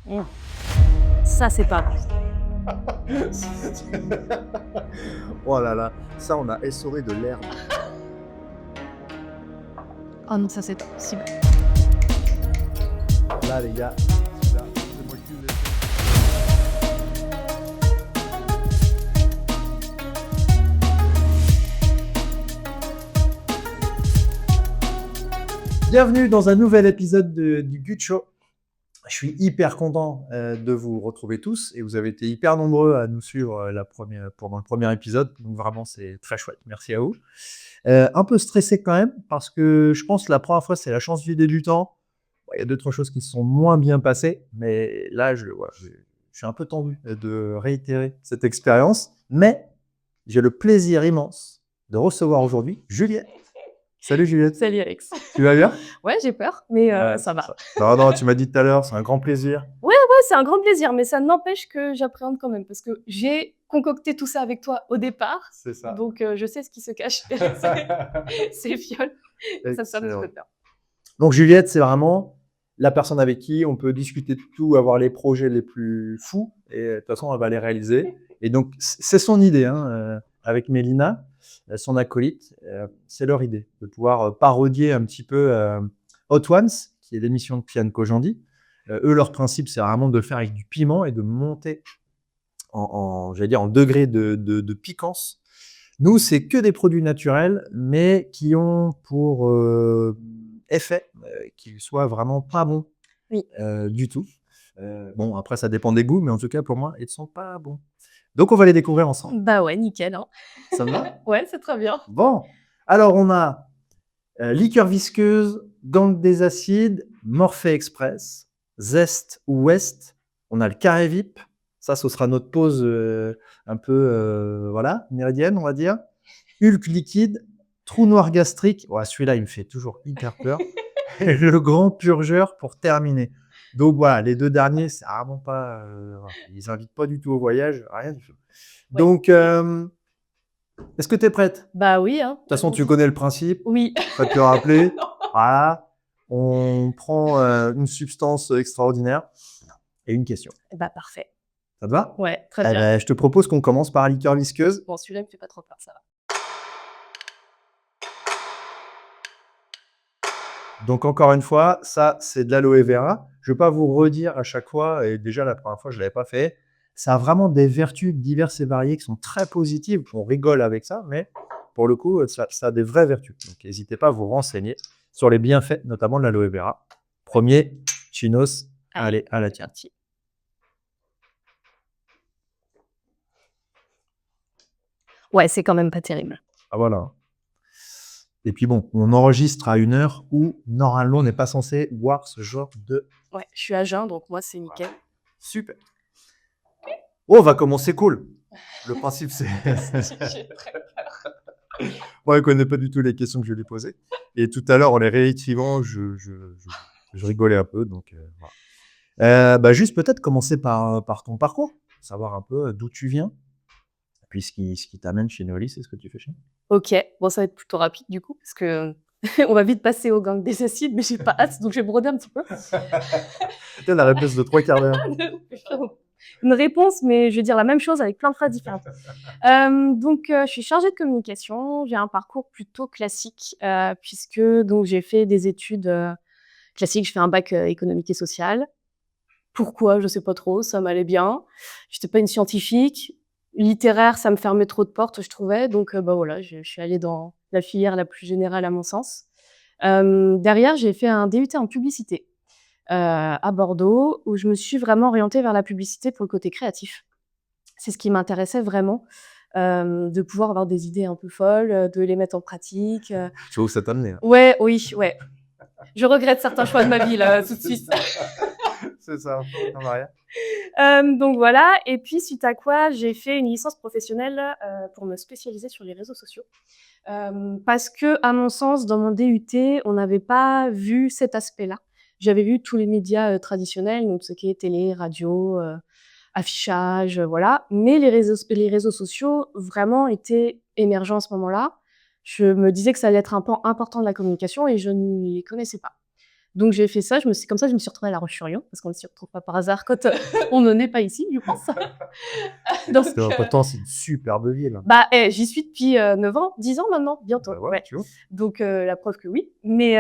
Mmh. Ça, c'est pas bon. Oh là là, ça on a essoré de l'herbe. Oh non, ça, c'est pas possible. Là les gars, là, c'est moi qui vous ai fait. Bienvenue dans un nouvel épisode du Gut Show. Je suis hyper content de vous retrouver tous et vous avez été hyper nombreux à nous suivre pendant le premier épisode. Donc vraiment, c'est très chouette. Merci à vous. Un peu stressé quand même parce que je pense que la première fois, c'est la chance du débutant. Bon, il y a deux, trois choses qui se sont moins bien passées, mais là, je suis un peu tendu de réitérer cette expérience. Mais j'ai le plaisir immense de recevoir aujourd'hui Juliette. Salut Juliette. Salut Alex. Tu vas bien? Ouais, j'ai peur, mais Ouais, ça va. Non, non, tu m'as dit tout à l'heure, c'est un grand plaisir. Ouais, c'est un grand plaisir, mais ça n'empêche que j'appréhende quand même parce que j'ai concocté tout ça avec toi au départ, C'est ça. donc je sais ce qui se cache derrière ces fioles. Ça me fait un petit peu peur. Donc Juliette, c'est vraiment la personne avec qui on peut discuter de tout, avoir les projets les plus fous et de toute façon, elle va les réaliser. Et donc, c'est son idée, hein, avec Mélina, son acolyte. C'est leur idée de pouvoir parodier un petit peu Hot Ones, qui est l'émission de Kian Kojandi. Eux, leur principe, c'est vraiment de le faire avec du piment et de monter j'allais dire, en degré de piquance. Nous, c'est que des produits naturels, mais qui ont pour effet qu'ils soient vraiment pas bons Oui. du tout. Bon, après, ça dépend des goûts, mais en tout cas, pour moi, ils ne sont pas bons. Donc, on va les découvrir ensemble. Bah ouais, nickel, hein. Ça me va? Ouais, c'est très bien. Bon. Alors, on a liqueur visqueuse, gang des acides, Morphée Express, Zest ou West. On a le Carré VIP. Ça, ce sera notre pause un peu voilà, méridienne, on va dire. Hulk liquide, trou noir gastrique. Ouais, celui-là, il me fait toujours hyper peur. Et le grand purgeur pour terminer. Donc voilà, les deux derniers, c'est vraiment pas. Voilà, ils invitent pas du tout au voyage, rien du tout. Ouais. Donc, est-ce que tu es prête? Bah oui, hein. De toute façon, tu connais le principe. Oui. Pas te le rappeler. Non. Voilà. On prend une substance extraordinaire et une question. Bah parfait. Ça te va? Ouais, très Eh bien. ben, je te propose qu'on commence par la liqueur visqueuse. Bon, celui-là me fait pas trop peur, ça va. Donc, encore une fois, ça, c'est de l'aloe vera. Je ne vais pas vous redire à chaque fois, et déjà la première fois, je ne l'avais pas fait. Ça a vraiment des vertus diverses et variées qui sont très positives. On rigole avec ça, mais pour le coup, ça a des vraies vertus. Donc, n'hésitez pas à vous renseigner sur les bienfaits, notamment de l'aloe vera. Premier, chinos, allez, à la tienne. Parti. Ouais, c'est quand même pas terrible. Ah voilà. Et puis bon, on enregistre à une heure où normalement on n'est pas censé boire ce genre de... Ouais, je suis à jeun, donc moi, c'est nickel. Super. Oh, on va commencer cool. Le principe, c'est... J'ai très peur. Moi, elle ne connaît pas du tout les questions que je lui ai posées. Et tout à l'heure, en les réactivant, je rigolais un peu. Donc, voilà. Bah, juste peut-être commencer par ton parcours, savoir un peu d'où tu viens, puis ce qui t'amène chez Neolis, c'est ce que tu fais chez nous. OK, bon, ça va être plutôt rapide du coup, parce que on va vite passer au gang des acides, mais j'ai pas hâte, donc je vais broder un petit peu. C'était la réponse de 3/4 d'heure. Une réponse, mais je vais dire la même chose avec plein de phrases différentes. Donc, je suis chargée de communication. J'ai un parcours plutôt classique, puisque donc j'ai fait des études classiques. Je fais un bac économique et social. Pourquoi? Je sais pas trop, ça m'allait bien. J'étais pas une scientifique. Littéraire, ça me fermait trop de portes, je trouvais. Donc, bah voilà, je suis allée dans la filière la plus générale à mon sens. Derrière, j'ai fait un DUT en publicité à Bordeaux, où je me suis vraiment orientée vers la publicité pour le côté créatif. C'est ce qui m'intéressait vraiment, de pouvoir avoir des idées un peu folles, de les mettre en pratique. Tu vois où ça t'a amené, hein. Ouais, oui, ouais. Je regrette certains choix de ma vie là, tout de suite. C'est ça, en arrière. Donc voilà, et puis suite à quoi, j'ai fait une licence professionnelle pour me spécialiser sur les réseaux sociaux. Parce qu'à mon sens, dans mon DUT, on n'avait pas vu cet aspect-là. J'avais vu tous les médias traditionnels, donc ce qui est télé, radio, affichage, voilà. Mais les réseaux sociaux, vraiment, étaient émergents à ce moment-là. Je me disais que ça allait être un pan important de la communication et je ne les connaissais pas. Donc j'ai fait ça, comme ça je me suis retrouvée à La Roche-sur-Yon, parce qu'on ne s'y retrouve pas par hasard quand on ne naît pas ici, je pense. Donc, Pourtant, c'est une superbe ville. j'y suis depuis 9 ans, 10 ans maintenant, bientôt. Bah ouais, tu vois. Donc la preuve que oui. Mais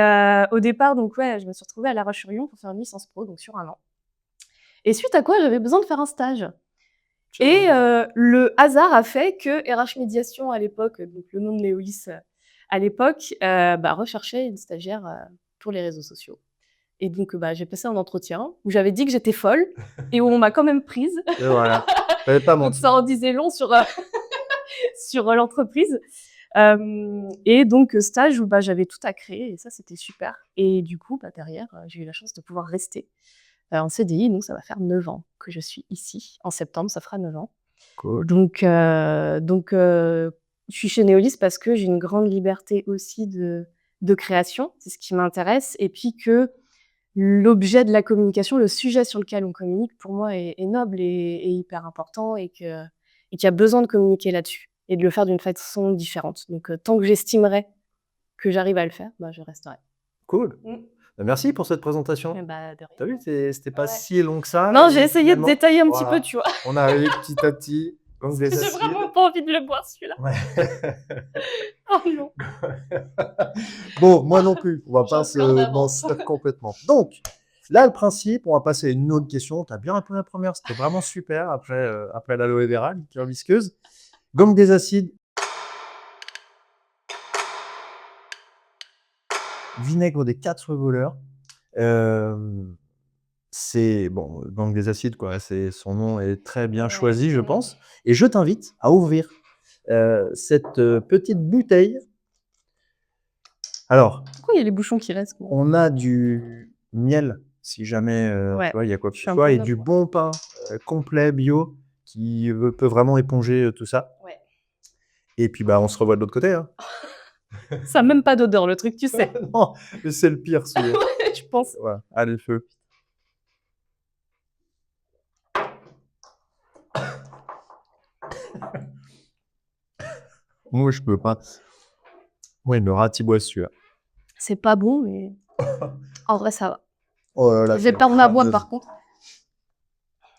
au départ, donc je me suis retrouvée à La Roche-sur-Yon pour faire une licence pro, donc sur 1 an. Et suite à quoi, j'avais besoin de faire un stage. Et le hasard a fait que RH Médiation à l'époque, donc le nom de Léolis à l'époque, recherchait une stagiaire pour les réseaux sociaux. Et donc j'ai passé un entretien où j'avais dit que j'étais folle et où on m'a quand même prise. Et voilà. T'avais pas Donc menti. ça en disait long sur l'entreprise. Et donc stage où j'avais tout à créer et ça c'était super. Et du coup derrière j'ai eu la chance de pouvoir rester en CDI, donc ça va faire 9 ans que je suis ici. En septembre, ça fera 9 ans. Cool. Donc je suis chez Neolis parce que j'ai une grande liberté aussi de création, c'est ce qui m'intéresse et puis que l'objet de la communication, le sujet sur lequel on communique, pour moi est noble et hyper important et qu'il y a besoin de communiquer là-dessus et de le faire d'une façon différente. Donc tant que j'estimerai que j'arrive à le faire, je resterai. Cool. Merci pour cette présentation. De rien. T'as vu, c'était pas Ouais. si long que ça. Non, et j'ai essayé de finalement, détailler un petit voilà. peu, tu vois. On arrive petit à petit. Gang des J'ai acides. vraiment pas envie de le boire, celui-là. Ouais. Oh non. Bon, moi non plus. On va J'ai pas peur se d'avance. mentir complètement. Donc, là, le principe, on va passer à une autre question. Tu as bien répondu à la première, c'était vraiment super. Après l'aloe vera, liqueur visqueuse. Gang des acides. Vinaigre des 4 voleurs. C'est bon, Gang des acides, quoi. Son nom est très bien choisi, je pense. Et je t'invite à ouvrir cette petite bouteille. Alors, Pourquoi il y a les bouchons qui restent? on a du miel, si jamais Ouais, tu vois, il y a quoi que je ce suis un soit, peu et noble, du moi. bon pain complet, bio, qui peut vraiment éponger tout ça. Ouais. Et puis, on se revoit de l'autre côté. Hein. Ça a même pas d'odeur, le truc, tu sais. Non, mais c'est le pire, souvent. Ouais, je pense. Voilà, allez, le feu. Moi, je peux pas. Ouais, le ratibois celui-là. C'est pas bon, mais en vrai, ça va. Oh là là, Je vais quelle perdre ma voix, crameuse. par contre.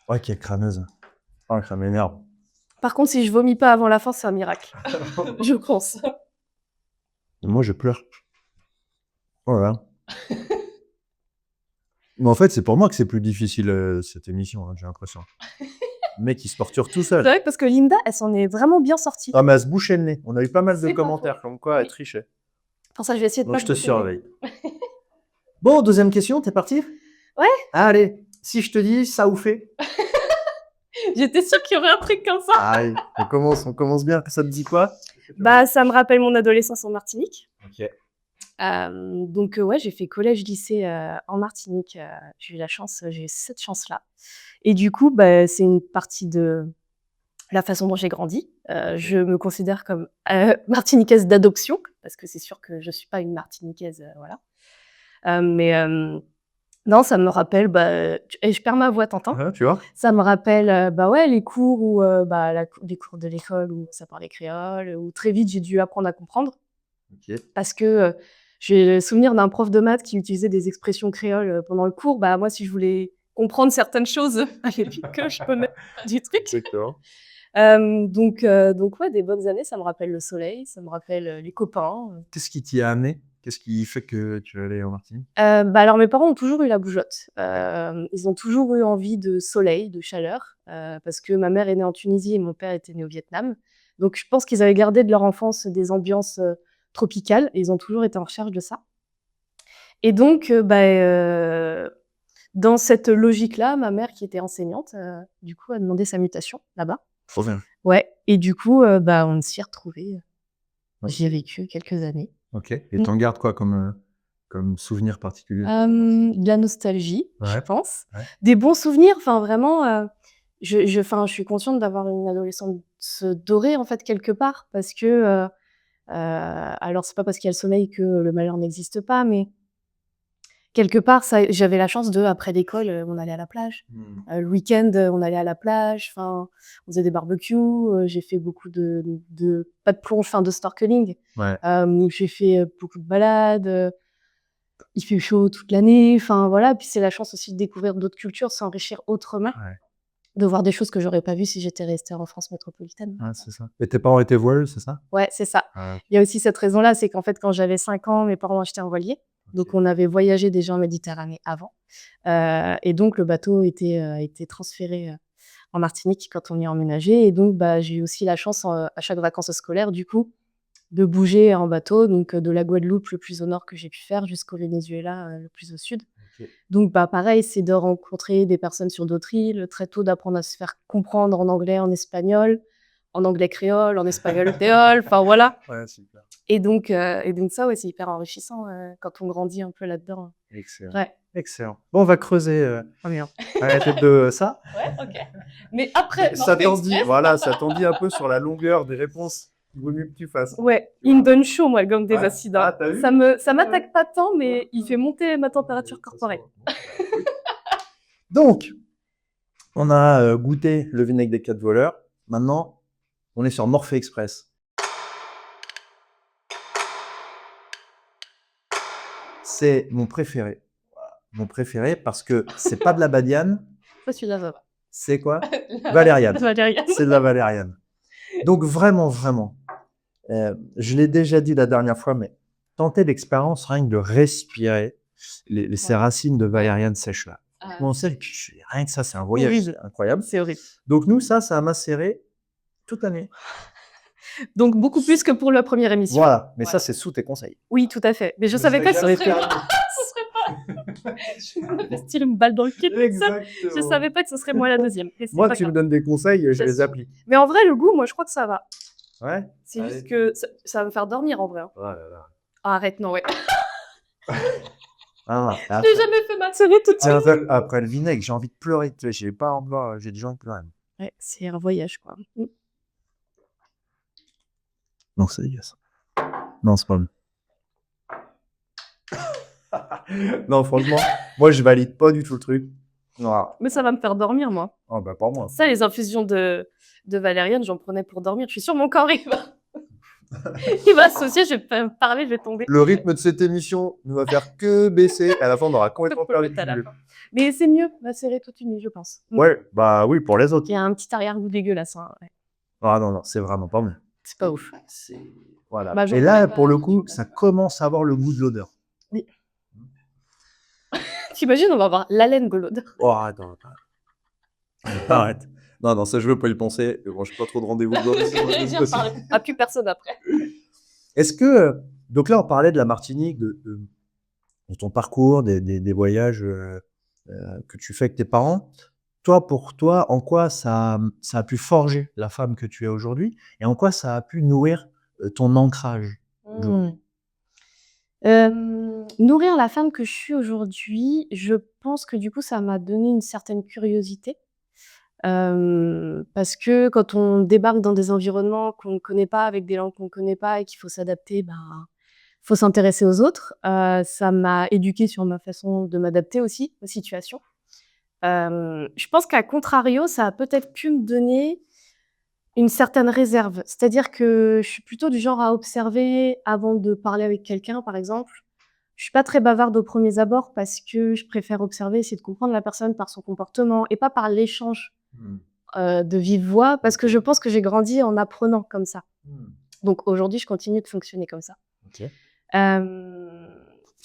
Ouais, quelle crameuse. Oh, ça m'énerve. Par contre, si je vomis pas avant la fin, c'est un miracle. Je pense. Moi, je pleure. Voilà. Mais en fait, c'est pour moi que c'est plus difficile cette émission, hein, j'ai l'impression. Le mec, il se torture tout C'est seul. vrai parce que Linda, elle s'en est vraiment bien sortie. Ah, mais elle se bouchait le nez. On a eu pas mal de C'est pas commentaires faux. comme quoi elle Oui. trichait. Pour ça, je vais essayer de Donc, pas je te boucher le nez. surveille. Bon, deuxième question, t'es parti? Ouais. Allez, si je te dis ça ou fait. J'étais sûre qu'il y aurait un truc comme ça. Allez, on commence bien. Ça te dit quoi? Ça me rappelle mon adolescence en Martinique. Ok. Donc ouais, j'ai fait collège-lycée en Martinique. J'ai eu la chance, j'ai eu cette chance-là. Et du coup, c'est une partie de la façon dont j'ai grandi. Je me considère comme martiniquaise d'adoption, parce que c'est sûr que je suis pas une martiniquaise, voilà. Non, ça me rappelle, et je perds ma voix, t'entends? Tu vois? Ça me rappelle, ouais, les cours où, les cours de l'école où ça parlait créole, où très vite j'ai dû apprendre à comprendre. Ok. Parce que j'ai le souvenir d'un prof de maths qui utilisait des expressions créoles pendant le cours. Moi, si je voulais comprendre certaines choses, fallait vite que je connaisse du truc. Exactement. Donc ouais, des bonnes années, ça me rappelle le soleil, ça me rappelle les copains. Qu'est-ce qui t'y a amené? Qu'est-ce qui fait que tu es allé en Martinique? Alors mes parents ont toujours eu la bougeotte. Ils ont toujours eu envie de soleil, de chaleur, parce que ma mère est née en Tunisie et mon père était né au Vietnam. Donc je pense qu'ils avaient gardé de leur enfance des ambiances tropicales et ils ont toujours été en recherche de ça. Et donc dans cette logique-là, ma mère qui était enseignante, du coup, a demandé sa mutation là-bas. Trop bien. Ouais, et du coup, on s'y est retrouvés. Ouais. J'y ai vécu quelques années. Ok. Et t'en gardes quoi comme souvenir particulier? De la nostalgie, je Ouais. pense. Ouais. Des bons souvenirs, enfin vraiment, je suis consciente d'avoir une adolescence dorée, en fait, quelque part, parce que, alors c'est pas parce qu'il y a le soleil que le malheur n'existe pas, mais quelque part, j'avais la chance après l'école, on allait à la plage. Le week-end, on allait à la plage, on faisait des barbecues, j'ai fait beaucoup pas de plonge, de snorkeling. Ouais. J'ai fait beaucoup de balades. il fait chaud toute l'année, enfin voilà. Puis c'est la chance aussi de découvrir d'autres cultures, s'enrichir autrement, Ouais. de voir des choses que j'aurais pas vues si j'étais restée en France métropolitaine. Ah, c'est ça. Et tes parents étaient voileux, c'est ça? Ouais, c'est ça. Ah, Il y a aussi cette raison-là, c'est qu'en fait, quand j'avais 5 ans, mes parents achetaient un voilier. Donc OK. on avait voyagé déjà en Méditerranée avant, et donc le bateau était transféré, en Martinique quand on y a emménagé et donc bah, j'ai eu aussi la chance, à chaque vacances scolaires du coup, de bouger en bateau, donc de la Guadeloupe le plus au nord que j'ai pu faire jusqu'au Venezuela, le plus au sud. OK. Donc bah, pareil, c'est de rencontrer des personnes sur d'autres îles, très tôt d'apprendre à se faire comprendre en anglais, en anglais créole, en espagnol créole, enfin voilà. Ouais, super. Et donc ça, ouais, c'est hyper enrichissant, quand on grandit un peu là-dedans. Excellent. Ouais, Excellent. Bon, on va creuser, trop bien. à la tête de ça. Ouais, OK. Mais après Ça North t'en dit Express, voilà, ça t'en dit un peu sur la longueur des réponses qu'il vaut mieux que tu fasses. ouais, il me donne chaud, moi, le gang des Ouais. acides, hein. Ah, tu as vu? Ça m'attaque pas tant, mais il fait monter ma température corporelle. Donc, on a, goûté le vinaigre des 4 voleurs. Maintenant, on est sur Morphée Express. C'est mon préféré. Voilà, mon préféré parce que c'est pas de la badiane, Moi, celui-là, ça va. c'est quoi? Valériane. Valériane. C'est de la valériane. Donc vraiment, je l'ai déjà dit la dernière fois, mais tentez l'expérience rien que de respirer ces Ouais. racines de valériane sèche là. Ah, Franchement, rien que ça, c'est un voyage horrible. incroyable. C'est horrible. Donc nous, ça a macéré toute l'année. Donc beaucoup plus que pour la première émission. Voilà, mais ça, Voilà. c'est sous tes conseils. Oui, tout à fait. Mais je Vous savais serez pas que ce jamais serait perdu. ce serait pas je m'investir une balle dans le pied toute seule. Je Exactement. savais pas que ce serait moi la deuxième. Mais c'est Moi, pas tu me grave. donnes des conseils, je les J'assume. applique. Mais en vrai, le goût, moi, je crois que ça va. Ouais? C'est Allez. juste que ça va me faire dormir en vrai, hein. Oh là là. Ah, arrête, non, ouais. Ah, Je l'ai jamais fait macérer tout de suite. après le vinaigre, j'ai envie de pleurer. Tu sais, j'ai pas envie de voir, j'ai déjà envie de pleurer. Ouais, c'est un voyage, quoi. Non, c'est dégueulasse. Non, c'est pas bon. Non, franchement, moi, je valide pas du tout le truc. Non. Mais ça va me faire dormir, moi. Oh, bah, pas moi. Ça, les infusions de valériane, j'en prenais pour dormir. Je suis sûre, mon corps, il va associer, je vais parler, je vais tomber. Le rythme de cette émission ne va faire que baisser. À la fin, on aura complètement perdu À la le fin. Mais c'est mieux, macérer toute une nuit, je pense. Ouais, bah oui, pour les autres. Il y a un petit arrière-goût dégueulasse, hein. Ouais. Ah non, c'est vraiment pas bon. C'est pas ouf. Voilà. Bah, j'en Et là, connais pas, pour le je coup, sais ça pas. commence à avoir le goût de l'odeur. Oui. T'imagines, on va avoir l'haleine de l'odeur. Oh, attends. Arrête. Non, ça, je veux pas y penser. Bon, je n'ai pas trop de rendez-vous. À plus personne après. Est-ce que, donc là, on parlait de la Martinique, de ton parcours, des voyages que tu fais avec tes parents. Toi, pour toi, en quoi ça a pu forger la femme que tu es aujourd'hui et en quoi ça a pu nourrir ton ancrage? Nourrir la femme que je suis aujourd'hui, je pense que du coup, ça m'a donné une certaine curiosité. Parce que quand on débarque dans des environnements qu'on ne connaît pas, avec des langues qu'on ne connaît pas et qu'il faut s'adapter, ben, faut s'intéresser aux autres. Ça m'a éduquée sur ma façon de m'adapter aussi aux situations. Je pense qu'à contrario, ça a peut-être pu me donner une certaine réserve. C'est-à-dire que je suis plutôt du genre à observer avant de parler avec quelqu'un, par exemple. Je suis pas très bavarde aux premiers abords parce que je préfère observer, essayer de comprendre la personne par son comportement et pas par l'échange, de vive voix, parce que je pense que j'ai grandi en apprenant comme ça. Donc aujourd'hui, je continue de fonctionner comme ça. OK. Hem,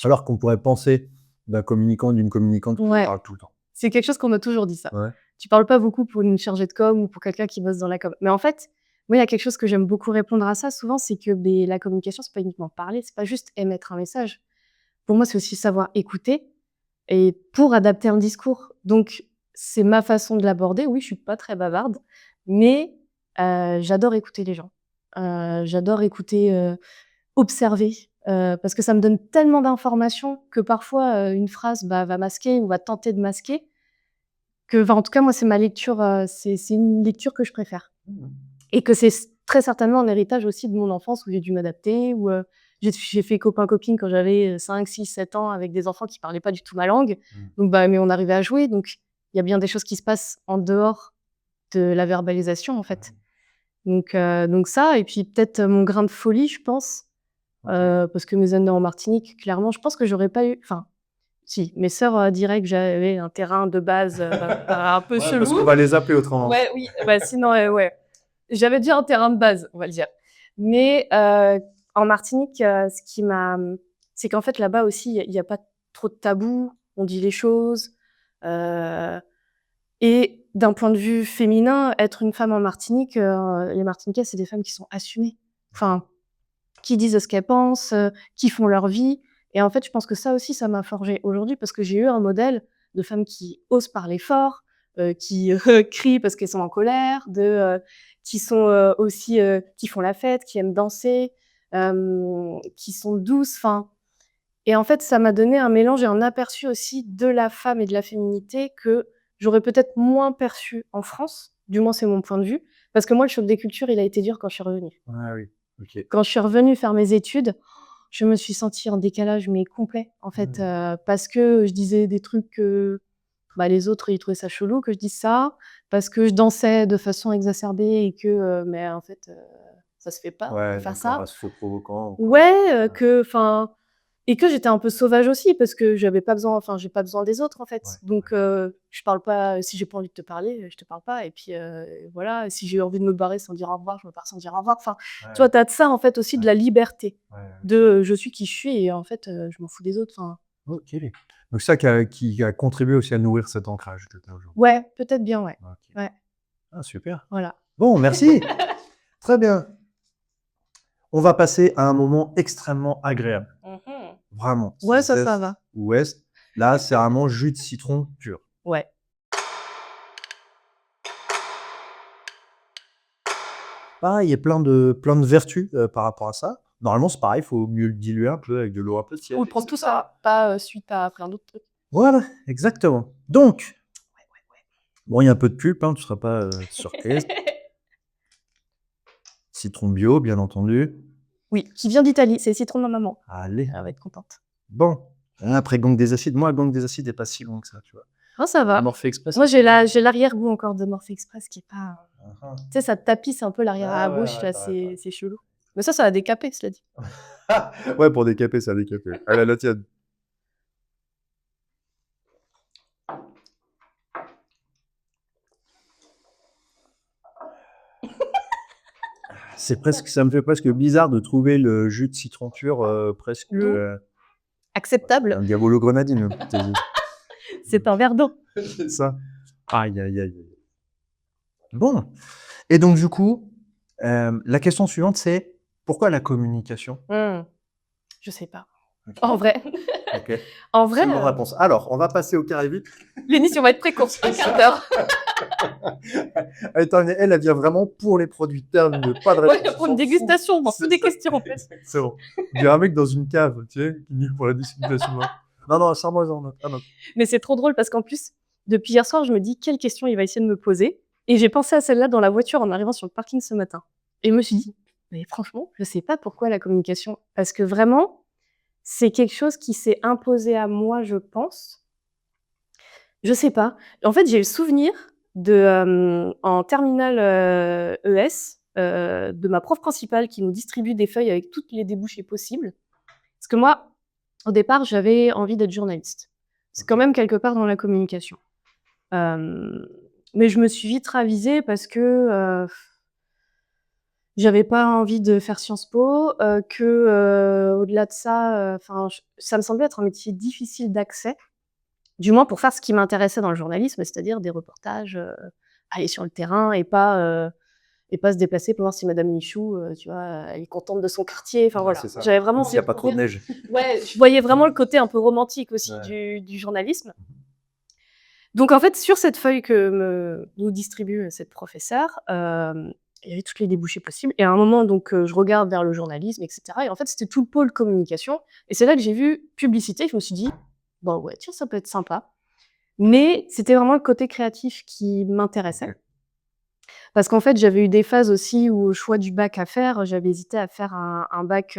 Alors qu'on pourrait penser d'un communicant, d'une communicante qui Ouais. parle tout le temps. C'est quelque chose qu'on m'a toujours dit, ça. Ouais. Tu parles pas beaucoup pour une chargée de com ou pour quelqu'un qui bosse dans la com. Mais en fait, moi, il y a quelque chose que j'aime beaucoup répondre à ça souvent, c'est que la communication, c'est pas uniquement parler, c'est pas juste émettre un message. Pour moi, c'est aussi savoir écouter et pour adapter un discours. Donc c'est ma façon de l'aborder. Oui, je suis pas très bavarde, mais j'adore écouter les gens. J'adore écouter, observer, parce que ça me donne tellement d'informations que parfois, une phrase, bah, va masquer ou va tenter de masquer que enfin, en tout cas, moi, c'est ma lecture, c'est une lecture que je préfère et que c'est très certainement un héritage aussi de mon enfance où j'ai dû m'adapter, où, j'ai fait copain-copine quand j'avais, 5, 6, 7 ans avec des enfants qui parlaient pas du tout ma langue. Donc bah, mais on arrivait à jouer, donc il y a bien des choses qui se passent en dehors de la verbalisation, en fait. Donc ça et puis peut-être, mon grain de folie, je pense, parce que mes années en Martinique, clairement, je pense que j'aurais pas eu enfin, si, mes sœurs, diraient que j'avais un terrain de base, un peu Ouais, parce qu'on chelou. va les appeler autrement. Ouais, oui, bah, sinon, ouais. J'avais déjà un terrain de base, on va le dire. Mais en Martinique, ce qui m'a c'est qu'en fait, là-bas aussi, il y a pas trop de tabous, on dit les choses, heu et d'un point de vue féminin, être une femme en Martinique, les Martiniquais, c'est des femmes qui sont assumées. Enfin, qui disent ce qu'elles pensent, qui font leur vie et en fait, je pense que ça aussi, ça m'a forgée aujourd'hui parce que j'ai eu un modèle de femmes qui osent parler fort, qui, crient parce qu'elles sont en colère, qui sont, aussi, qui font la fête, qui aiment danser, qui sont douces, enfin et en fait, ça m'a donné un mélange et un aperçu aussi de la femme et de la féminité que j'aurais peut-être moins perçu en France, du moins c'est mon point de vue, parce que moi, le choc des cultures, il a été dur quand je suis revenue. Ah oui, OK. Quand je suis revenue faire mes études, je me suis sentie en décalage, mais complet, en fait, parce que je disais des trucs que, bah, les autres, ils trouvaient ça chelou que je dise ça, parce que je dansais de façon exacerbée et que, mais en fait, ça se fait pas de Ouais, faire d'accord, ça. à se faux provoquant, quoi. Ouais, que enfin et que j'étais un peu sauvage aussi parce que j'avais pas besoin enfin, j'ai pas besoin des autres, en fait. Ouais, Donc je parle pas si j'ai pas envie de te parler, je te parle pas et puis, voilà, si j'ai envie de me barrer sans dire au revoir, je me barre sans dire au revoir. Enfin, ouais, tu vois, tu as de ça, en fait, aussi de ouais, la liberté, ouais, de, OK. je suis qui je suis et en fait, je m'en fous des autres, enfin OK. Donc ça qui a contribué aussi à nourrir cet ancrage que tu as aujourd'hui. ouais, peut-être bien, ouais. OK. Ouais, Ah super. voilà. Bon, merci. Très bien. On va passer à un moment extrêmement agréable. Mmh. Vraiment, Ouais, ça zeste va. ou ouest. Là, c'est vraiment jus de citron pur. Ouais. Pareil, il y a plein de vertus, par rapport à ça. Normalement, c'est pareil, il faut mieux le diluer un peu avec de l'eau un peu tiède Ou et prendre tout cetera. ça, pas, suite à plein d'autres trucs. Voilà, exactement. Donc, bon, il y a un peu de pulpe, hein, tu ne seras pas, surprise. Citron bio, bien entendu. Oui, qui vient d'Italie, c'est le citron de ma maman. Allez, Elle va être contente. bon. Après Gang des acides, moi, Gang des acides est pas si long que ça, tu vois? Oh, ça va. Morphée Express. Moi, j'ai l'arrière-goût encore de Morphe Express qui est pas Hein, hein. tu sais, ça te tapisse un peu l'arrière à Ah ouais, gauche, là, arrête, arrête, arrête. c'est chelou. Mais ça a décapé, cela dit. Ouais, pour décaper, ça a décapé. Allez, la tienne. Ça me fait presque bizarre de trouver le jus de citron pur, presque, Doux, acceptable, un diabolo grenadine. c'est un verre d'eau. C'est ça. Aïe, aïe, aïe, aïe. Bon, et donc du coup, la question suivante, c'est pourquoi la communication? Je sais pas. OK. En vrai OK. en C'est vrai, une bonne réponse. Alors, on va passer au carré vite. l'émission va être très courte, 1/4 d'heure. Attends, mais elle vient vraiment pour les produits terminés, pas de Ouais, réponse. pour une dégustation, je m'en fous des questions, en fait. C'est bon. Il y a un mec dans une cave, tu sais, qui vient pour la dégustation. Non, non, sors-moi en note. Mais c'est trop drôle parce qu'en plus, depuis hier soir, je me dis: «Quelle question il va essayer de me poser?» et j'ai pensé à celle-là dans la voiture en arrivant sur le parking ce matin et je me suis dit: «Mais franchement, je sais pas pourquoi la communication». Parce que vraiment, c'est quelque chose qui s'est imposé à moi, je pense. Je sais pas. En fait, j'ai le souvenir de, en terminale, ES, de ma prof principale qui nous distribue des feuilles avec toutes les débouchés possibles. Parce que moi, au départ, j'avais envie d'être journaliste. C'est quand OK. même quelque part dans la communication. Hem, mais je me suis vite ravisée parce que, j'avais pas envie de faire Sciences Po, que, au-delà de ça, enfin, ça me semblait être un métier difficile d'accès. Du moins pour faire ce qui m'intéressait dans le journalisme, c'est-à-dire des reportages, aller sur le terrain et pas se déplacer pour voir si madame Michou, tu vois, elle est contente de son quartier. Enfin Ouais, voilà, c'est ça. j'avais vraiment S'il y a pas trop de neige. ouais, je voyais vraiment le côté un peu romantique aussi Ouais. du journalisme. Donc en fait, sur cette feuille que nous distribue cette professeure, il y avait toutes les débouchés possibles et à un moment donc je regarde vers le journalisme et cetera et en fait, c'était tout le pôle communication et c'est là que j'ai vu publicité. Je me suis dit: «Bah ouais, tiens, ça peut être sympa». Mais c'était vraiment le côté créatif qui m'intéressait. OK. Parce qu'en fait, j'avais eu des phases aussi où au choix du bac à faire, j'avais hésité à faire un bac,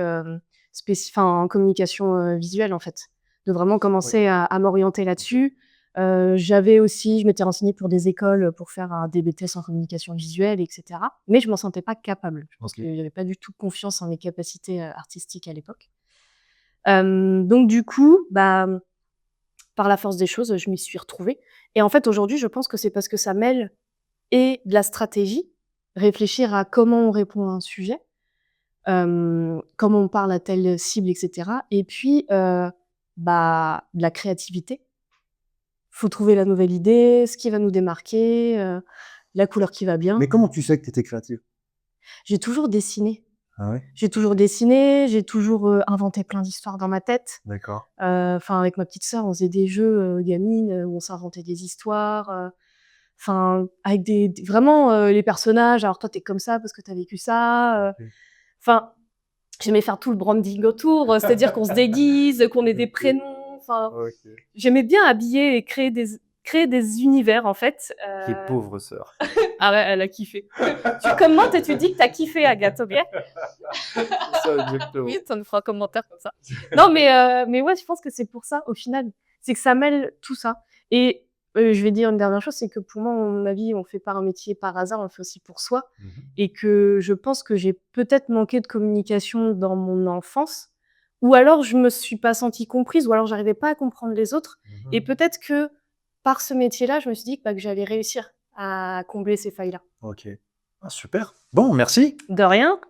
en communication, visuelle, en fait. De vraiment Oui. commencer à m'orienter là-dessus, Je m'étais renseignée pour des écoles pour faire un DBTS en communication visuelle, etc. Mais je m'en sentais pas capable. Je pense qu'il y avait pas du tout confiance en mes capacités artistiques à l'époque. Donc du coup, par la force des choses, je m'y suis retrouvée. Et en fait, aujourd'hui, je pense que c'est parce que ça mêle et de la stratégie, réfléchir à comment on répond à un sujet, comment on parle à telle cible, etc. Et puis, de la créativité. Faut trouver la nouvelle idée, ce qui va nous démarquer, la couleur qui va bien. Mais comment tu sais que tu étais créative? J'ai toujours dessiné. Ah ouais? J'ai toujours dessiné, j'ai toujours, inventé plein d'histoires dans ma tête. D'accord. Enfin, avec ma petite sœur, on faisait des jeux, gamines, où on s'inventait des histoires, enfin, avec des vraiment, les personnages. Alors toi, tu es comme ça parce que tu as vécu ça, OK. enfin, j'aimais faire tout le branding autour, c'est-à-dire qu'on se déguise, qu'on ait des OK. prénoms, enfin, OK. j'aimais bien habiller et créer des univers, en fait. Quelle pauvre sœur. Ah ouais, elle a kiffé. Tu commentes et tu dis que tu as kiffé, Agathe, OK? C'est ça, exactement. Oui, ça nous fera un commentaire comme ça. Non, mais ouais, je pense que c'est pour ça, au final. C'est que ça mêle tout ça. Et je vais dire une dernière chose, c'est que pour moi, à mon avis, on fait pas un métier par hasard, on le fait aussi pour soi. Et que je pense que j'ai peut-être manqué de communication dans mon enfance, ou alors je me suis pas sentie comprise, ou alors j'arrivais pas à comprendre les autres. Et peut-être que par ce métier-là, je me suis dit que j'allais réussir à combler ces failles-là. OK. Ah, super. Bon, merci. De rien.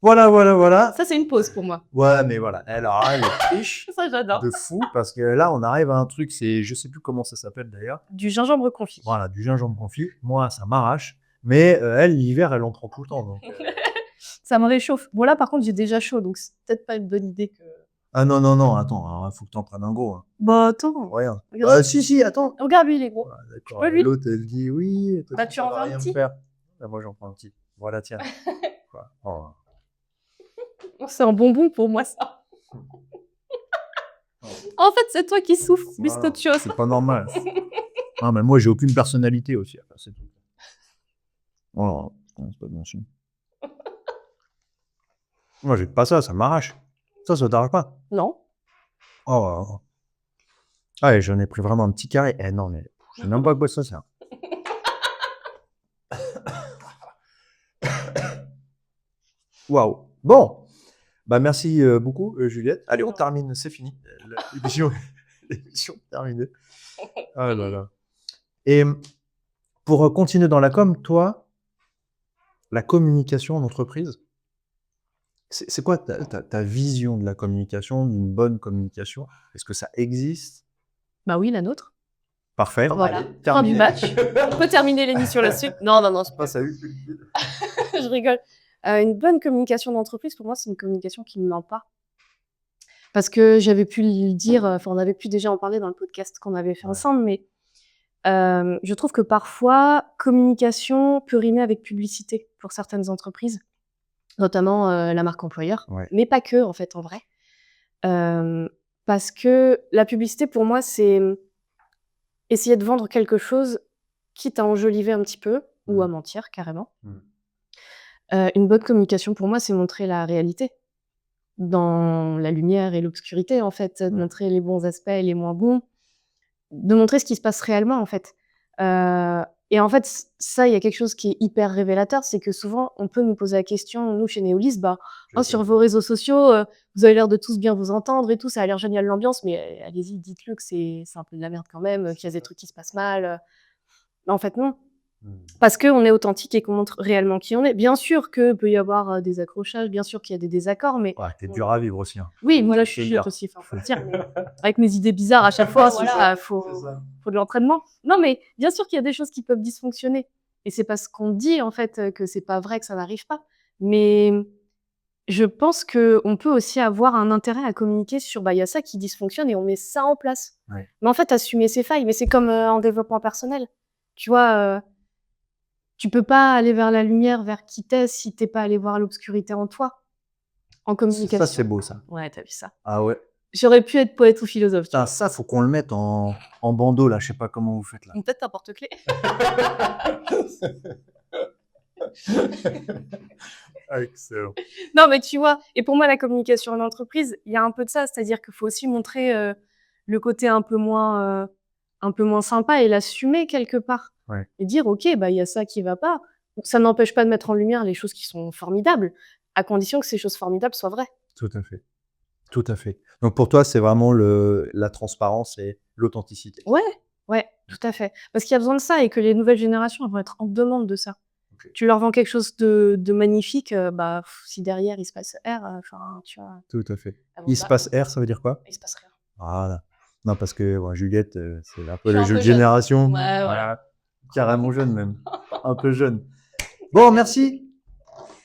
Voilà. Ça, c'est une pause pour moi. Ouais, mais voilà. Alors, elle est riche Ça, j'adore. de fou parce que là, on arrive à un truc, je sais plus comment ça s'appelle d'ailleurs. Du gingembre confit. Voilà, du gingembre confit. Moi, ça m'arrache. Mais elle, l'hiver, elle en prend tout le temps. Donc, Ça me réchauffe. Bon, là, par contre, j'ai déjà chaud, donc c'est peut-être pas une bonne idée que... Ah non, attends, il faut que tu en prennes un gros. Hein. Bah, attends. Regarde. Regarde. Si, attends. Regarde, lui, il est gros. Voilà, d'accord. peux, lui L'autre, elle dit oui. Toi, Tu ça en va veux un rien me petit faire. Ah, moi, j'en prends un petit. Voilà, tiens. Quoi. Oh. C'est un bonbon pour moi, ça. En fait, c'est toi qui souffres, plus qu'autre chose. C'est pas normal. Non, mais moi, j'ai aucune personnalité aussi à faire ces trucs. Oh, c'est pas bon signe. Moi, j'ai pas ça m'arrache. Ça t'arrache pas? Non. Oh. Ah, j'en ai pris vraiment un petit carré. Eh non, mais je sais même pas à quoi ça sert. Waouh. Bon. Bah, merci beaucoup, Juliette. Allez, on termine, c'est fini. L'émission terminée. Ah là là. Et pour continuer dans la com, toi, la communication en entreprise, c'est quoi ta vision de la communication, d'une bonne communication? Est-ce que ça existe? Bah oui, la nôtre. Parfait. Voilà. Allez, Fin du terminé. match. On peut terminer l'émission là-dessus. Non, c'est pas Ça a eu. je rigole. Une bonne communication d'entreprise, pour moi, c'est une communication qui ne ment pas. Parce que j'avais pu le dire, on avait pu déjà en parler dans le podcast qu'on avait fait ensemble, mais je trouve que parfois, communication peut rimer avec publicité pour certaines entreprises, notamment la marque employeur, mais pas que, en fait, en vrai. Parce que la publicité, pour moi, c'est essayer de vendre quelque chose, quitte à enjoliver un petit peu, ou à mentir, carrément. Une bonne communication, pour moi, c'est montrer la réalité, dans la lumière et l'obscurité, en fait, de montrer les bons aspects et les moins bons, de montrer ce qui se passe réellement, en fait. Et en fait, ça, il y a quelque chose qui est hyper révélateur, c'est que souvent, on peut nous poser la question, nous, chez Neolis, sur vos réseaux sociaux, vous avez l'air de tous bien vous entendre et tout, ça a l'air génial l'ambiance, mais allez-y, dites-le que c'est un peu de la merde quand même, qu'il y a des trucs qui se passent mal. Mais en fait, non. Parce qu'on est authentique et qu'on montre réellement qui on est. Bien sûr qu'il peut y avoir des accrochages, bien sûr qu'il y a des désaccords, mais... Ouais, t'es dur à vivre aussi. Hein. Oui, moi là, je suis dure aussi, faut le dire. Mais avec mes idées bizarres à chaque fois, voilà, faut de l'entraînement. Non, mais bien sûr qu'il y a des choses qui peuvent dysfonctionner. Et c'est parce qu'on dit, en fait, que c'est pas vrai que ça n'arrive pas. Mais je pense qu'on peut aussi avoir un intérêt à communiquer sur, il y a ça qui dysfonctionne et on met ça en place. Ouais. Mais en fait, assumer ses failles. Mais c'est comme en développement personnel. Tu vois, tu peux pas aller vers la lumière, vers qui t'es, si t'es pas allé voir l'obscurité en toi. En communication. Ça, c'est beau, ça. Ouais, t'as vu ça. Ah ouais. J'aurais pu être poète ou philosophe. Putain, ça, faut qu'on le mette en bandeau, là. Je sais pas comment vous faites, là. Peut-être un porte-clés. Excellent. Non, mais tu vois, et pour moi, la communication en entreprise, il y a un peu de ça, c'est-à-dire qu'il faut aussi montrer le côté un peu moins sympa et l'assumer quelque part. Ouais. Et dire, OK, bah, il y a ça qui va pas. Ça n'empêche pas de mettre en lumière les choses qui sont formidables, à condition que ces choses formidables soient vraies. Tout à fait. Tout à fait. Donc pour toi, c'est vraiment la transparence et l'authenticité. Ouais, ouais, tout à fait. Parce qu'il y a besoin de ça et que les nouvelles générations, elles vont être en demande de ça. OK. Tu leur vends quelque chose de magnifique, bah, si derrière il se passe R, enfin, tu vois, Tout à fait. elles vont Il se pas passe R, ça veut dire quoi? il se passe rien. Voilà. Non, parce que ouais, Juliette, c'est un peu Je suis le un jeu peu de jeune. génération. Ouais, voilà. Voilà. Carrément jeune même. Un peu jeune. Bon, merci.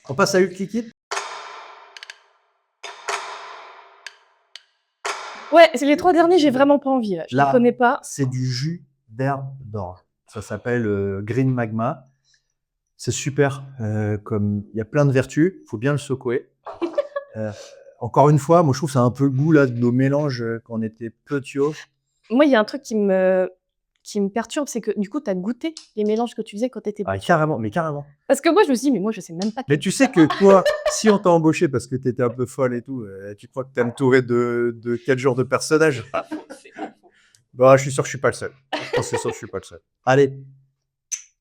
On passe à Hulk Liquide. Ouais, c'est les 3 derniers, j'ai vraiment pas envie, là. Je les Là, connais pas. c'est du jus d'herbe d'or. Ça s'appelle Green Magma. C'est super. Comme il y a plein de vertus, il faut bien le secouer. Euh, Encore une fois, moi je trouve que c'est un peu le goût là, de nos mélanges quand on était petits. Moi, il y a un truc qui me perturbe, c'est que du coup, tu as goûté les mélanges que tu faisais quand tu étais Ah, petit. carrément, mais carrément. Parce que moi, je me suis dit: «Mais moi, je sais même pas Mais que tu sais que toi, si on t'a embauché parce que tu étais un peu folle et tout, tu crois que tu es entouré de quel genre de personnage? c'est pas faux, c'est pas faux». Bah, je suis sûr que je suis pas le seul. Franchement, c'est sûr que je suis pas le seul. Allez,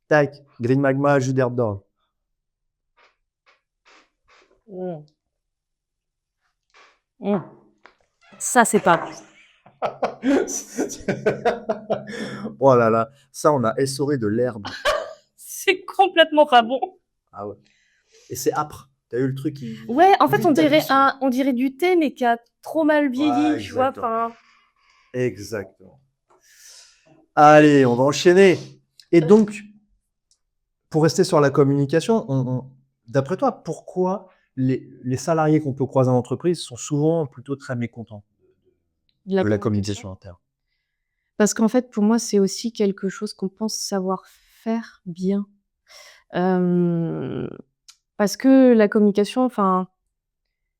tac, Green Magma, jus d'herbe d'or. Mmh. Mmh. Ça, c'est pas bon. Oh là là, ça on a essoré de l'herbe. C'est complètement pas bon. Ah ouais. Et c'est âpre. T'as eu le truc qui. Ouais, en fait, Vitalise. on dirait du thé, mais qui a trop mal vieilli, Ouais, tu vois? exactement. Enfin, Exactement. Allez, on va enchaîner. Et donc, pour rester sur la communication, d'après toi, pourquoi les salariés qu'on peut croiser en entreprise sont souvent plutôt très mécontents de la de la communication. communication interne? Parce qu'en fait, pour moi, c'est aussi quelque chose qu'on pense savoir faire bien. Hem, Parce que la communication, enfin,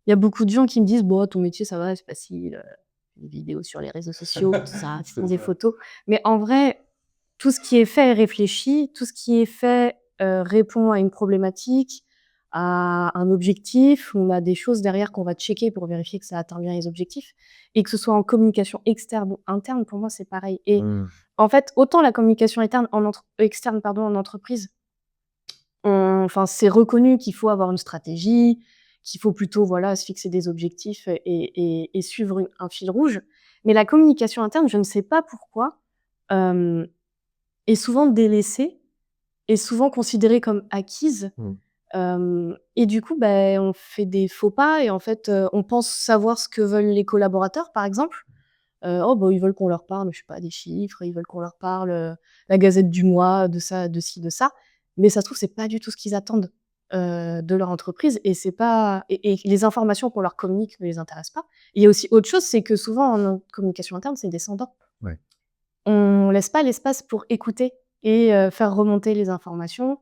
il y a beaucoup de gens qui me disent: «Bon, ton métier, ça va, c'est facile, des vidéos sur les réseaux sociaux, tout ça, tu prends des photos». Mais en vrai, tout ce qui est fait est réfléchi, tout ce qui est fait, répond à une problématique, à un objectif. On a des choses derrière qu'on va checker pour vérifier que ça atteint bien les objectifs et que ce soit en communication externe ou interne, pour moi, c'est pareil et Mmh. en fait, autant la communication externe, pardon, en entreprise, enfin, c'est reconnu qu'il faut avoir une stratégie, qu'il faut plutôt, voilà, se fixer des objectifs et suivre un fil rouge. Mais la communication interne, je ne sais pas pourquoi, hem, est souvent délaissée, est souvent considérée comme acquise, Mmh. et du coup, beh, on fait des faux pas et en fait, on pense savoir ce que veulent les collaborateurs, par exemple. Oh, bah, ils veulent qu'on leur parle, je sais pas, des chiffres, ils veulent qu'on leur parle, la gazette du mois, de ça, de ci, de ça. Mais ça se trouve, c'est pas du tout ce qu'ils attendent, de leur entreprise et c'est pas et les informations qu'on leur communique ne les intéressent pas. Il y a aussi autre chose, c'est que souvent en communication interne, c'est descendant. Ouais. On laisse pas l'espace pour écouter et faire remonter les informations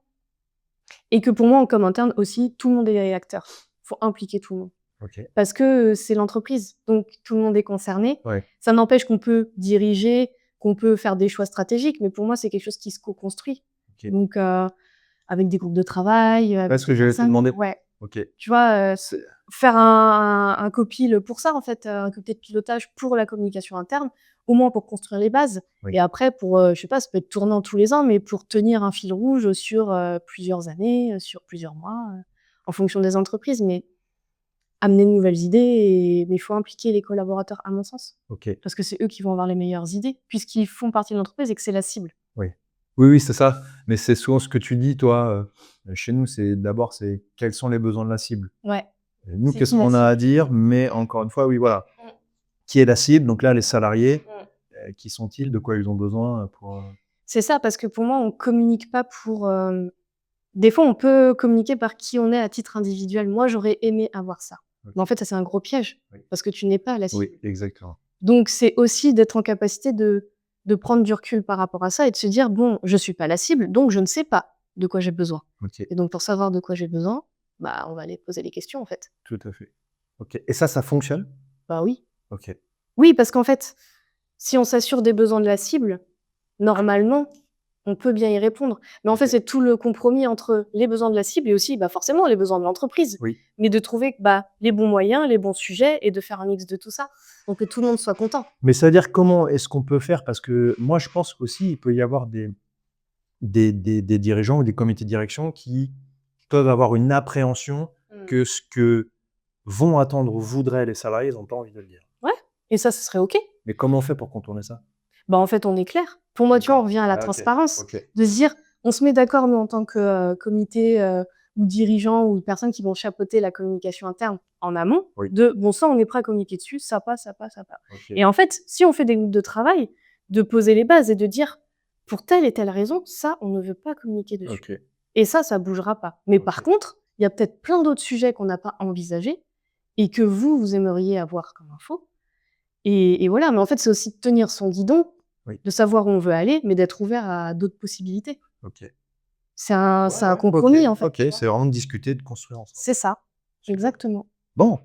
et que pour moi, en com interne aussi, tout le monde est acteur. Faut impliquer tout le monde. Ok. Parce que, c'est l'entreprise, donc tout le monde est concerné. Ouais. Ça n'empêche qu'on peut diriger, qu'on peut faire des choix stratégiques, mais pour moi, c'est quelque chose qui se co-construit. Ok. Donc, avec des groupes de travail, avec ce des que j'allais te personnes. demander. Ouais, Ok. tu vois, C'est- faire un copil pour ça, en fait, un comité de pilotage pour la communication interne, au moins pour construire les bases Oui. et après pour, je sais pas, ça peut être tournant tous les ans, mais pour tenir un fil rouge sur, plusieurs années, sur plusieurs mois, en fonction des entreprises. Mais amener de nouvelles idées mais il faut impliquer les collaborateurs à mon sens. Ok. Parce que c'est eux qui vont avoir les meilleures idées, puisqu'ils font partie de l'entreprise et que c'est la cible. Oui. Oui, oui, c'est ça. Mais c'est souvent ce que tu dis, toi. Chez nous, c'est d'abord, c'est quels sont les besoins de la cible. Ouais. Et nous, C'est qu'est-ce qui la qu'on a à cible? dire? Mais encore une fois, oui, voilà. Mmh. Qui est la cible? Donc là, les salariés, Mmh. qui sont-ils? De quoi ils ont besoin pour. C'est ça, parce que pour moi, on communique pas pour, des fois, on peut communiquer par qui on est à titre individuel. Moi, j'aurais aimé avoir ça. Ok. Mais en fait, ça, c'est un gros piège, Oui. parce que tu n'es pas la cible. Oui, exactement. Donc c'est aussi d'être en capacité de prendre du recul par rapport à ça et de se dire: «Bon, je suis pas la cible, donc je ne sais pas de quoi j'ai besoin». Ok, Et donc pour savoir de quoi j'ai besoin, bah, on va aller poser les questions, en fait. tout à fait. Ok. Et ça fonctionne? Bah, oui. Ok. Oui, parce qu'en fait, si on s'assure des besoins de la cible, normalement, on peut bien y répondre. Mais en fait, c'est tout le compromis entre les besoins de la cible et aussi, forcément, les besoins de l'entreprise. Oui. Mais de trouver les bons moyens, les bons sujets et de faire un mix de tout ça pour que tout le monde soit content. Mais ça veut dire comment est-ce qu'on peut faire? Parce que moi, je pense qu'aussi, il peut y avoir des dirigeants ou des comités de direction qui peuvent avoir une appréhension que ce que vont attendre ou voudraient les salariés, ils n'ont pas envie de le dire. Ouais, et ça, ce serait OK. Mais comment on fait pour contourner ça? En fait, on est clair. Pour moi, tu vois, on revient à la transparence. De se dire, on se met d'accord, nous, en tant que comité ou dirigeant ou personnes qui vont chapeauter la communication interne en amont, ça, on est prêt à communiquer dessus, ça passe, ça passe, ça passe. Et en fait, si on fait des groupes de travail, de poser les bases et de dire, pour telle et telle raison, ça, on ne veut pas communiquer dessus. Et ça bougera pas. Mais par contre, il y a peut-être plein d'autres sujets qu'on n'a pas envisagés et que vous aimeriez avoir comme info. Et voilà, mais en fait, c'est aussi de tenir son guidon, de savoir où on veut aller, mais d'être ouvert à d'autres possibilités. C'est un compromis, en fait. C'est vraiment de discuter, de construire ensemble. C'est ça, exactement. Bon,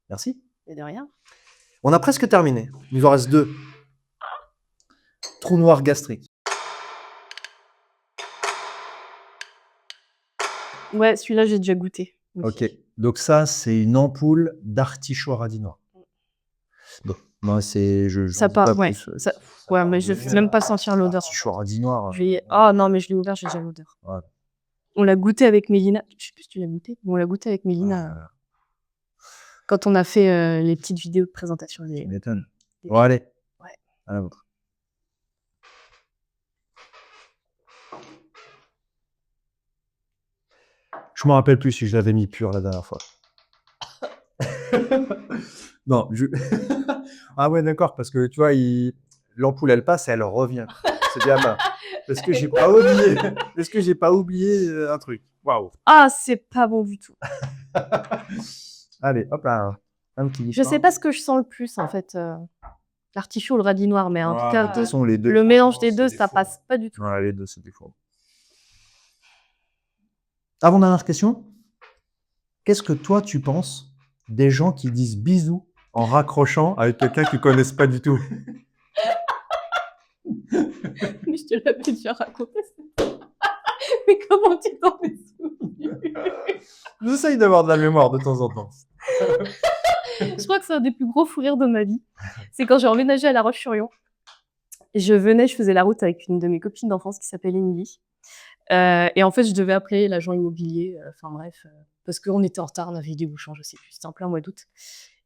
merci. Et de rien. On a presque terminé. Il nous en reste 2. Trou noir gastrique. Ouais, celui-là, j'ai déjà goûté. Ok, donc ça, c'est une ampoule d'artichaut radis noir. Bon, moi, c'est... Ça part, ouais. Ouais, mais je ne sais même pas sentir l'odeur. Artichaut radis noir. Oh non, mais je l'ai ouvert, j'ai déjà l'odeur. Ouais. On l'a goûté avec Mélina. Je sais plus si tu l'as goûté, mais on l'a goûté avec Mélina quand on a fait les petites vidéos de présentation. Tu m'étonnes. Bon, allez. Ouais. À la vôtre. Je me rappelle plus si je l'avais mis pur la dernière fois. Non, ah ouais, d'accord, parce que tu vois, l'ampoule, elle passe et elle revient. C'est bien main. Parce que j'ai pas oublié. Est-ce que j'ai pas oublié un truc? Waouh. Ah, c'est pas bon du tout. Allez, hop là. Un petit. Je sais pas ce que je sens le plus en fait. L'artichaut ou le radis noir, mais en tout cas, les deux. Le mélange des deux, ça passe pas du tout. Ouais, les deux, c'est des fours. Avant-dernière question. Qu'est-ce que toi, tu penses des gens qui disent bisous en raccrochant avec quelqu'un qu'ils connaissent pas du tout? Mais je te l'avais déjà raconté. Mais comment tu t'en es souvenu? J'essaye d'avoir de la mémoire de temps en temps. Je crois que c'est un des plus gros fous rires de ma vie. C'est quand j'ai emménagé à La Roche-sur-Yon. Je faisais la route avec une de mes copines d'enfance qui s'appelle Émilie. Et en fait, je devais appeler l'agent immobilier, parce qu'on était en retard, on avait eu des bouchons, je sais plus, c'était en plein mois d'août.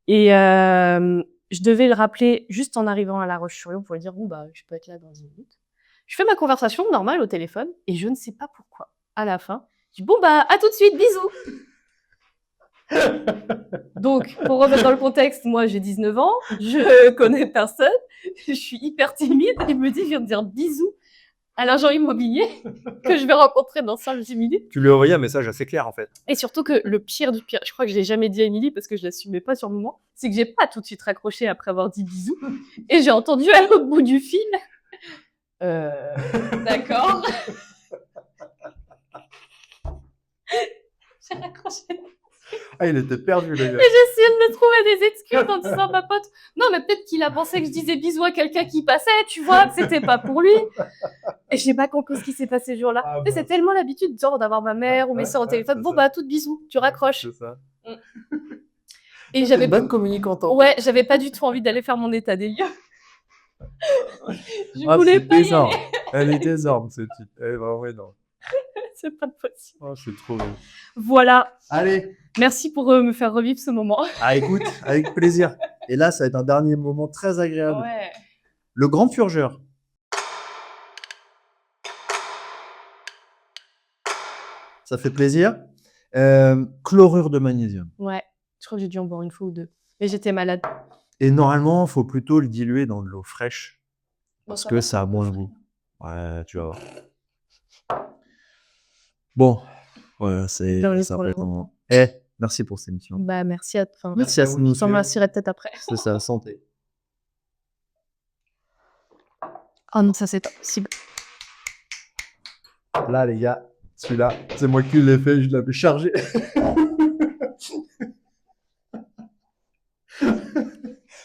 Et je devais le rappeler juste en arrivant à La Roche-sur-Yon pour lui dire, je peux être là dans 10 minutes. Je fais ma conversation normale au téléphone et je ne sais pas pourquoi. À la fin, je dis, à tout de suite, bisous. Donc, pour remettre dans le contexte, moi j'ai 19 ans, je connais personne, je suis hyper timide, il me dit, je viens de dire bisous à l'agent immobilier que je vais rencontrer dans 5-10 minutes. Tu lui as envoyé un message assez clair en fait. Et surtout que le pire du pire, je crois que je l'ai jamais dit à Émilie parce que je l'assumais pas sur le moment, c'est que j'ai pas tout de suite raccroché après avoir dit bisous et j'ai entendu à l'autre bout du fil. D'accord. J'ai raccroché. Ah, il était perdu, le gars. Et j'ai essayé de me trouver des excuses en disant à ma pote, non, mais peut-être qu'il a pensé que je disais bisous à quelqu'un qui passait, tu vois, que c'était pas pour lui. Et j'ai pas compris ce qui s'est passé ce jour-là. Ah, c'est tellement l'habitude, genre, d'avoir ma mère ou mes soeurs au téléphone. Tout de bisous, tu raccroches. C'est ça. Et j'avais bonne communicante. Ouais, j'avais pas du tout envie d'aller faire mon état des lieux. Je voulais pas y aller. Elle est désarme, cette petite. Elle est vraiment énorme. C'est pas possible. Oh, c'est trop bien. Voilà. Allez. Merci pour me faire revivre ce moment. Ah, écoute, avec plaisir. Et là, ça va être un dernier moment très agréable. Ouais. Le grand purgeur. Ça fait plaisir. Chlorure de magnésium. Ouais, je crois que j'ai dû en boire une fois ou deux. Mais j'étais malade. Et normalement, il faut plutôt le diluer dans de l'eau fraîche. Parce que ça a moins de goût. Ouais, tu vas voir. Bon, ouais, c'est ça. Merci pour cette émission. Merci à toi. Merci à vous. Je t'en remercierai peut-être après. C'est ça, santé. Oh non, ça c'est pas possible. Là, les gars, celui-là, c'est moi qui l'ai fait, je l'avais chargé.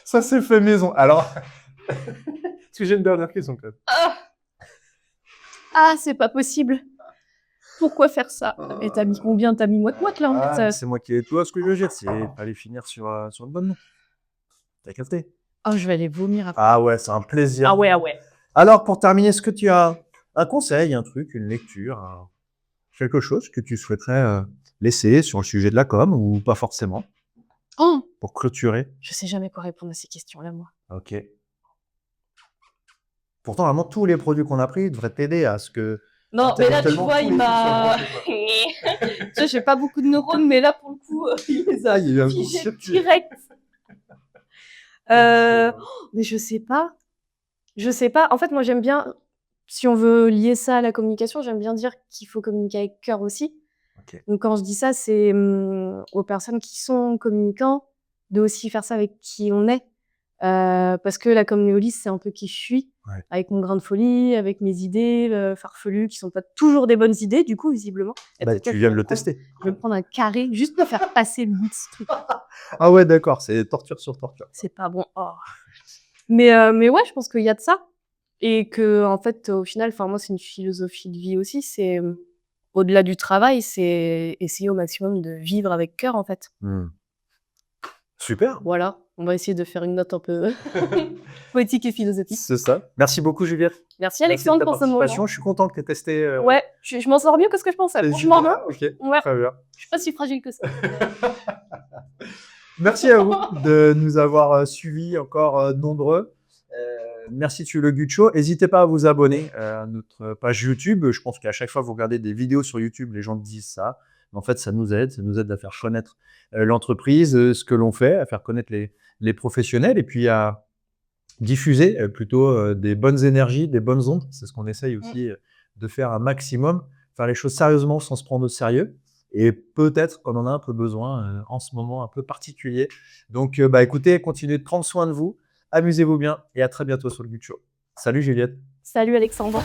Ça s'est fait maison. Alors, est-ce que j'ai une dernière question, quand même? Ah, c'est pas possible. Pourquoi faire ça? Et t'as mis combien? T'as mis moite-moite là en Ah, fait. c'est moi qui ai toi ce que je veux dire, c'est fallait finir sur une bonne note. T'as capté? Oh, je vais aller vomir après. Ah ouais, c'est un plaisir. Ah ouais, ah ouais. Alors, pour terminer, est-ce que tu as un conseil, un truc, une lecture, quelque chose que tu souhaiterais laisser sur le sujet de la com ou pas forcément, Oh, pour clôturer? je sais jamais quoi répondre à ces questions-là, moi. Ok. Pourtant, vraiment, tous les produits qu'on a pris devraient t'aider à ce que Non, mais là, tu intellectuellement, vois, tous il les trucs soient m'a. branchés, quoi. Tu sais, j'ai pas beaucoup de neurones, mais là, pour le coup, il les a Il y a eu un figés circuit. direct. Mais je sais pas. Je sais pas. En fait, moi, j'aime bien, si on veut lier ça à la communication, j'aime bien dire qu'il faut communiquer avec cœur aussi. Ok. Donc, quand je dis ça, c'est aux personnes qui sont communicants de aussi faire ça avec qui on est. Parce que la com néoliste, c'est un peu qui je suis, Ouais. avec mon grain de folie, avec mes idées farfelues qui sont pas toujours des bonnes idées, du coup, visiblement. Et Bah, peut-être que tu je viens vais de le prendre- tester. Je vais me prendre un carré juste pour faire passer le bout de ce truc. Ah ouais, d'accord, c'est torture sur torture. C'est pas bon. Oh. Mais ouais, je pense qu'il y a de ça. Et que, en fait, au final, enfin, moi, c'est une philosophie de vie aussi. C'est au-delà du travail, c'est essayer au maximum de vivre avec cœur, en fait. Super. Voilà. On va essayer de faire une note un peu poétique et philosophique. C'est ça. Merci beaucoup, Juliette. Merci, Merci de Alexandre, ta pour ce participation. moment. Je suis content que tu aies testé. Ouais, je m'en sors mieux que ce que je pensais. C'est Franchement, super. Ok, ouais, très bien. je suis pas si fragile que ça. Merci à vous de nous avoir suivis encore nombreux. Merci de suivre le Gut Show. N'hésitez pas à vous abonner à notre page YouTube. Je pense qu'à chaque fois que vous regardez des vidéos sur YouTube, les gens disent ça. Mais en fait, ça nous aide à faire connaître l'entreprise, ce que l'on fait, à faire connaître les professionnels et puis à diffuser plutôt des bonnes énergies, des bonnes ondes. C'est ce qu'on essaye aussi de faire un maximum, faire les choses sérieusement sans se prendre au sérieux. Et peut-être qu'on en a un peu besoin en ce moment un peu particulier. Donc, bah, écoutez, continuez de prendre soin de vous, amusez-vous bien et à très bientôt sur le Gut Show. Salut Juliette. Salut, Alexandre.